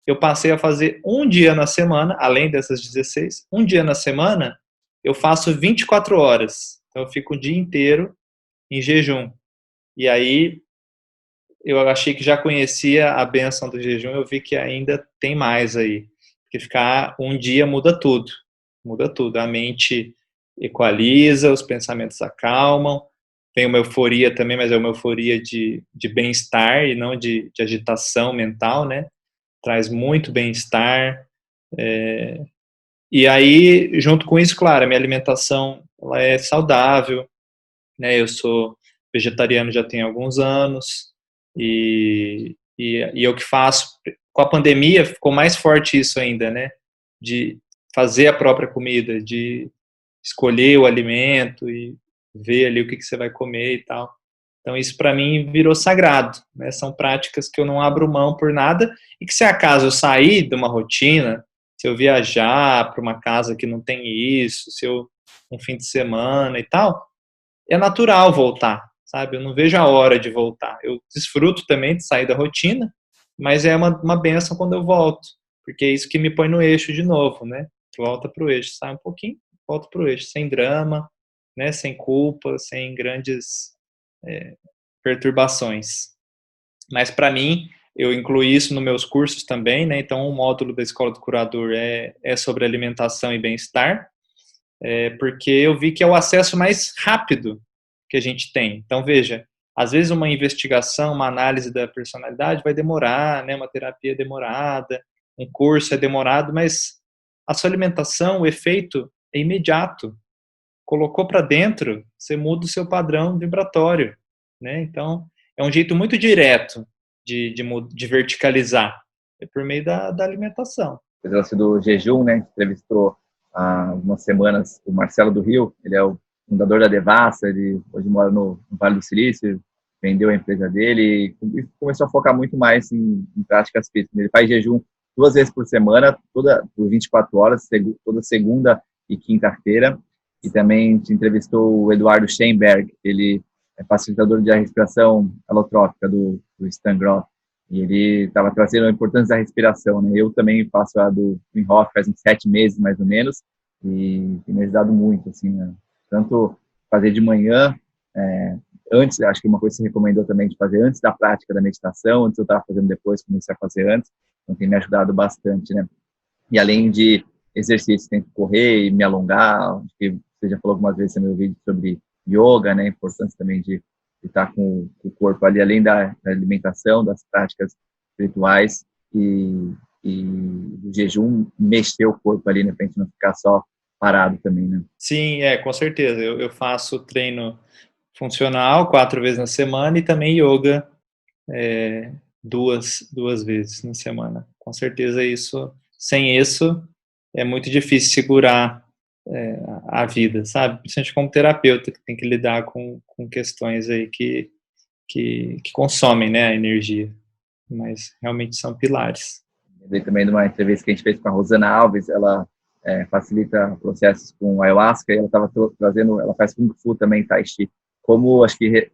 eu passei a fazer um dia na semana, além dessas 16, um dia na semana, eu faço 24 horas. Então eu fico o dia inteiro em jejum. E aí eu achei que já conhecia a bênção do jejum, eu vi que ainda tem mais aí. Porque ficar um dia muda tudo. Muda tudo. A mente equaliza, os pensamentos acalmam. Tem uma euforia também, mas é uma euforia de bem-estar e não de agitação mental, né? Traz muito bem-estar. E aí, junto com isso, claro, a minha alimentação ela é saudável, né? Eu sou vegetariano já tem alguns anos e eu que faço. Com a pandemia ficou mais forte isso ainda, né? De fazer a própria comida, de escolher o alimento e ver ali o que você vai comer e tal. Então isso para mim virou sagrado, né? São práticas que eu não abro mão por nada e que se acaso eu sair de uma rotina, se eu viajar para uma casa que não tem isso, se eu um fim de semana e tal, é natural voltar, sabe? Eu não vejo a hora de voltar. Eu desfruto também de sair da rotina, mas é uma benção quando eu volto, porque é isso que me põe no eixo de novo, né? Volta pro eixo, sai um pouquinho, volta pro eixo, sem drama, né? Sem culpa, sem grandes perturbações. Mas para mim, eu incluí isso nos meus cursos também, né? Então, o módulo da Escola do Curador é sobre alimentação e bem-estar, porque eu vi que é o acesso mais rápido que a gente tem. Então, veja, às vezes uma investigação, uma análise da personalidade vai demorar, né? Uma terapia é demorada, um curso é demorado, mas a sua alimentação, o efeito é imediato. Colocou para dentro, você muda o seu padrão vibratório, né? Então, é um jeito muito direto de verticalizar, é por meio da alimentação. O lance do jejum, né? A gente entrevistou há algumas semanas o Marcelo do Rio, ele é o fundador da Devassa, ele hoje mora no Vale do Silício, vendeu a empresa dele e começou a focar muito mais em práticas físicas. Ele faz jejum 2 vezes por semana, por 24 horas, toda segunda e quinta-feira. E também te entrevistou o Eduardo Steinberg, ele é facilitador de respiração alotrópica do Stan Grof. E ele estava trazendo a importância da respiração, né? Eu também faço a do Wim Hof faz uns 7 meses, mais ou menos, e tem me ajudado muito, assim, né? Tanto fazer de manhã, antes, acho que uma coisa que você recomendou também de fazer antes da prática da meditação, antes eu estava fazendo depois, comecei a fazer antes, então tem me ajudado bastante, né? E além de exercícios, tento correr e me alongar, acho que você já falou algumas vezes no meu vídeo sobre yoga, né? A importância também de estar com o corpo ali, além da alimentação, das práticas espirituais e do jejum, mexer o corpo ali, né? Pra gente não ficar só parado também, né? Sim, com certeza. Eu faço treino funcional 4 vezes na semana e também yoga duas vezes na semana. Com certeza sem isso é muito difícil segurar a vida, sabe? Principalmente como terapeuta, que tem que lidar com questões aí que consomem, né, a energia, mas realmente são pilares. Eu também numa entrevista que a gente fez com a Rosana Alves, ela facilita processos com ayahuasca e ela estava trazendo, ela faz Kung Fu também, Tai Chi, como, acho que,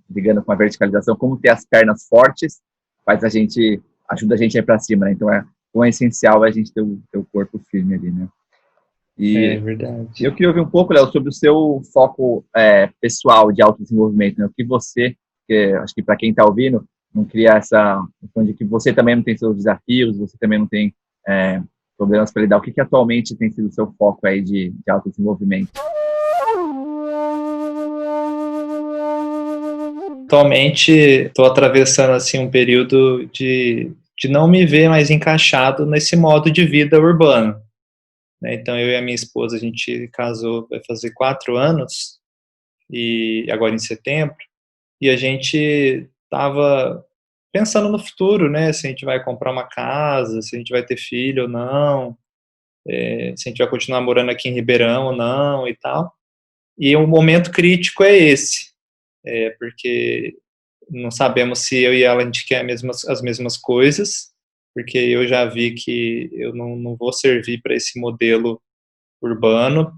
ligando com a verticalização, como ter as pernas fortes ajuda a gente a ir para cima, né? Então, é essencial a gente ter o corpo firme ali, né? E É verdade. eu queria ouvir um pouco, Léo, sobre o seu foco pessoal de autodesenvolvimento, né? O que você, que acho que para quem está ouvindo, não cria essa noção de que você também não tem seus desafios, você também não tem problemas para lidar. O que atualmente tem sido o seu foco aí de autodesenvolvimento? Atualmente, estou atravessando assim um período de não me ver mais encaixado nesse modo de vida urbano, né? Então, eu e a minha esposa, a gente casou, vai fazer 4 anos, e agora em setembro, e a gente estava pensando no futuro, né? Se a gente vai comprar uma casa, se a gente vai ter filho ou não, se a gente vai continuar morando aqui em Ribeirão ou não e tal. E o momento crítico é esse, porque não sabemos se eu e ela a gente quer as mesmas coisas, porque eu já vi que eu não vou servir para esse modelo urbano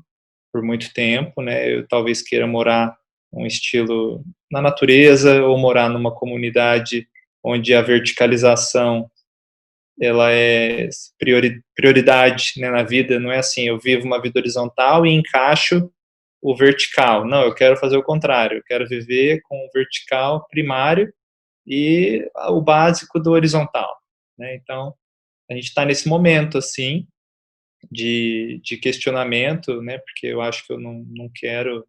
por muito tempo, né? Eu talvez queira morar um estilo na natureza ou morar numa comunidade onde a verticalização ela é prioridade, né, na vida. Não é assim, eu vivo uma vida horizontal e encaixo o vertical. Não, eu quero fazer o contrário. Eu quero viver com o vertical primário e o básico do horizontal, né? Então, a gente está nesse momento, assim, de questionamento, né? Porque eu acho que eu não quero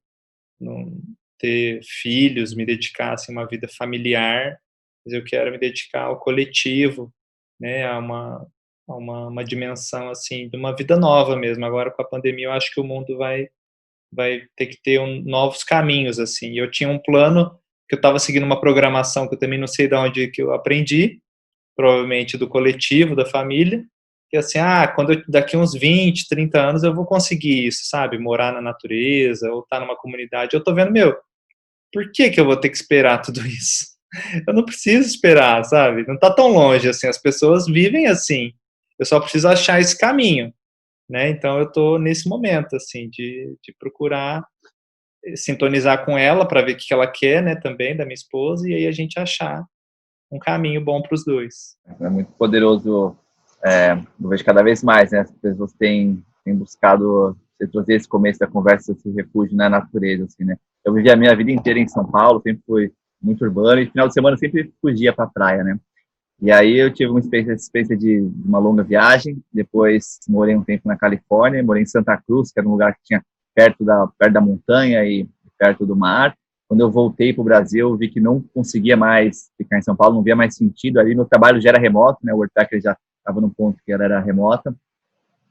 não ter filhos, me dedicar assim, a uma vida familiar, mas eu quero me dedicar ao coletivo, né? A uma dimensão, assim, de uma vida nova mesmo. Agora, com a pandemia, eu acho que o mundo vai ter que ter novos caminhos, assim. Eu tinha um plano que eu estava seguindo uma programação que eu também não sei de onde que eu aprendi, provavelmente do coletivo, da família, que assim, quando daqui uns 20, 30 anos eu vou conseguir isso, sabe? Morar na natureza, ou estar numa comunidade. Eu tô vendo, por que que eu vou ter que esperar tudo isso? Eu não preciso esperar, sabe? Não tá tão longe, assim, as pessoas vivem assim. Eu só preciso achar esse caminho, né? Então eu tô nesse momento, assim, de procurar sintonizar com ela para ver o que ela quer, né, também, da minha esposa, e aí a gente achar um caminho bom para os dois. É muito poderoso, eu vejo cada vez mais, né? As pessoas têm buscado, você trouxe esse começo da conversa, esse refúgio na natureza, assim, né? Eu vivi a minha vida inteira em São Paulo, sempre fui muito urbano, e final de semana eu sempre fugia para a praia, né? E aí eu tive uma experiência de uma longa viagem, depois morei um tempo na Califórnia, morei em Santa Cruz, que era um lugar que tinha perto da montanha e perto do mar. Quando eu voltei para o Brasil, eu vi que não conseguia mais ficar em São Paulo, não via mais sentido ali. Meu trabalho já era remoto, né? O WordPacker já estava no ponto que ela era remota.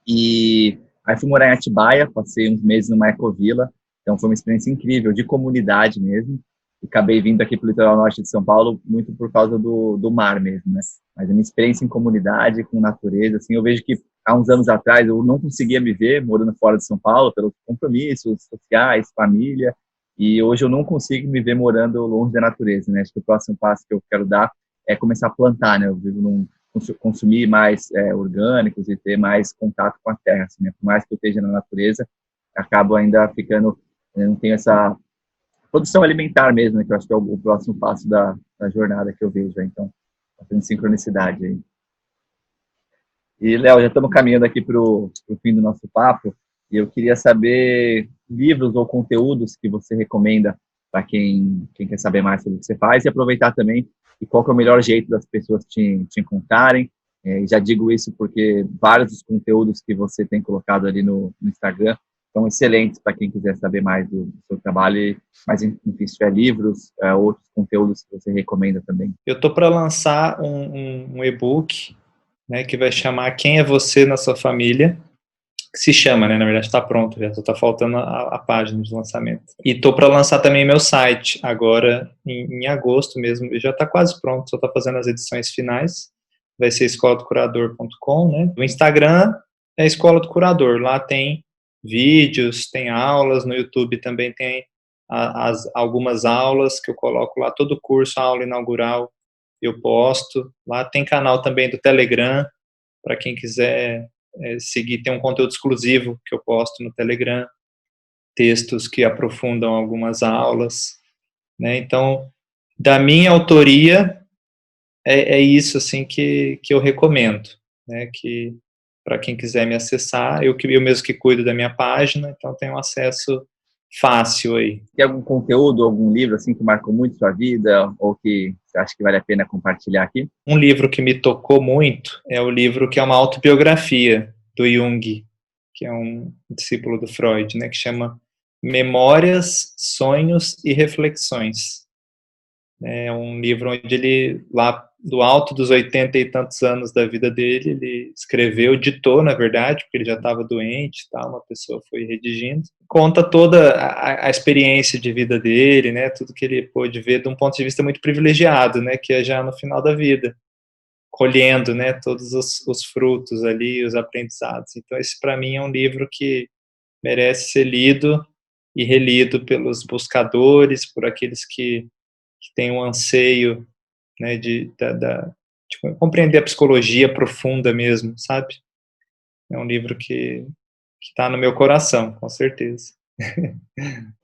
E aí fui morar em Atibaia, passei uns meses numa ecovila, então foi uma experiência incrível, de comunidade mesmo. E acabei vindo aqui para o litoral norte de São Paulo muito por causa do mar mesmo, né? Mas a minha experiência em comunidade, com natureza, assim, eu vejo que há uns anos atrás eu não conseguia me ver morando fora de São Paulo pelos compromissos sociais, família, e hoje eu não consigo me ver morando longe da natureza, né? Acho que o próximo passo que eu quero dar é começar a plantar, né? Eu vivo consumir mais orgânicos e ter mais contato com a terra, assim, né? Por mais que eu esteja na natureza, acabo ainda ficando, não tenho essa produção alimentar mesmo, né, que eu acho que é o próximo passo da jornada que eu vejo, né? Então, fazendo sincronicidade aí. E, Léo, já estamos caminhando aqui para o fim do nosso papo, e eu queria saber livros ou conteúdos que você recomenda para quem quer saber mais sobre o que você faz, e aproveitar também e qual que é o melhor jeito das pessoas te encontrarem. Já digo isso porque vários dos conteúdos que você tem colocado ali no Instagram são excelentes para quem quiser saber mais do seu trabalho, mas enfim, se tiver livros, outros conteúdos que você recomenda também. Eu tô para lançar um e-book, né, que vai chamar Quem é Você na Sua Família, que se chama, né, na verdade está pronto, já só está faltando a página de lançamento. E tô para lançar também meu site, agora em agosto mesmo, já está quase pronto, só está fazendo as edições finais, vai ser escoladocurador.com, né. O Instagram é Escola do Curador, lá tem vídeos, tem aulas, no YouTube também tem algumas aulas que eu coloco lá, todo curso, a aula inaugural eu posto, lá tem canal também do Telegram, para quem quiser seguir, tem um conteúdo exclusivo que eu posto no Telegram, textos que aprofundam algumas aulas, né? Então, da minha autoria, é isso assim que eu recomendo, né? Que para quem quiser me acessar. Eu mesmo que cuido da minha página, então tem um acesso fácil aí. Tem algum conteúdo, algum livro assim que marcou muito sua vida ou que você acha que vale a pena compartilhar aqui? Um livro que me tocou muito é o livro que é uma autobiografia do Jung, que é um discípulo do Freud, né, que chama Memórias, Sonhos e Reflexões. É um livro onde ele, lá do alto dos 80 e tantos anos da vida dele, ele escreveu, ditou, na verdade, porque ele já estava doente, tá? Uma pessoa foi redigindo. Conta toda a experiência de vida dele, né? Tudo que ele pôde ver de um ponto de vista muito privilegiado, né? Que é já no final da vida, colhendo, né? Todos os frutos ali, os aprendizados. Então, esse, para mim, é um livro que merece ser lido e relido pelos buscadores, por aqueles que tem um anseio, né, de compreender a psicologia profunda mesmo, sabe? É um livro que está no meu coração, com certeza.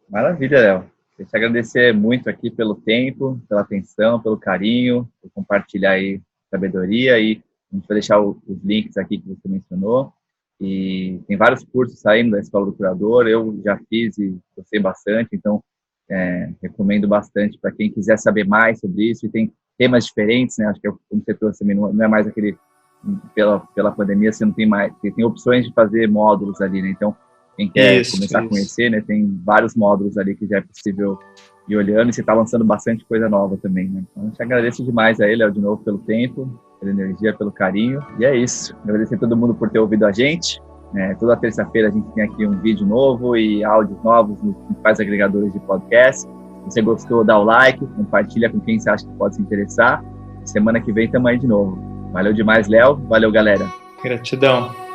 Maravilha, Léo. Queria te agradecer muito aqui pelo tempo, pela atenção, pelo carinho, por compartilhar aí sabedoria, e a gente vai deixar os links aqui que você mencionou. E tem vários cursos saindo da Escola do Curador, eu já fiz e gostei bastante, então recomendo bastante para quem quiser saber mais sobre isso. E tem temas diferentes, né? Acho que como você trouxe também, não é mais aquele, pela pandemia, você não tem mais, tem opções de fazer módulos ali, né? Então, quem quer começar a conhecer, né? Tem vários módulos ali que já é possível ir olhando, e você está lançando bastante coisa nova também, né? Então, eu te agradeço demais aí, Léo, de novo, pelo tempo, pela energia, pelo carinho. E é isso. Agradecer a todo mundo por ter ouvido a gente. Toda terça-feira a gente tem aqui um vídeo novo e áudios novos nos principais agregadores de podcast. Se você gostou, dá o like, compartilha com quem você acha que pode se interessar. Semana que vem estamos aí de novo. Valeu demais, Léo. Valeu, galera. Gratidão.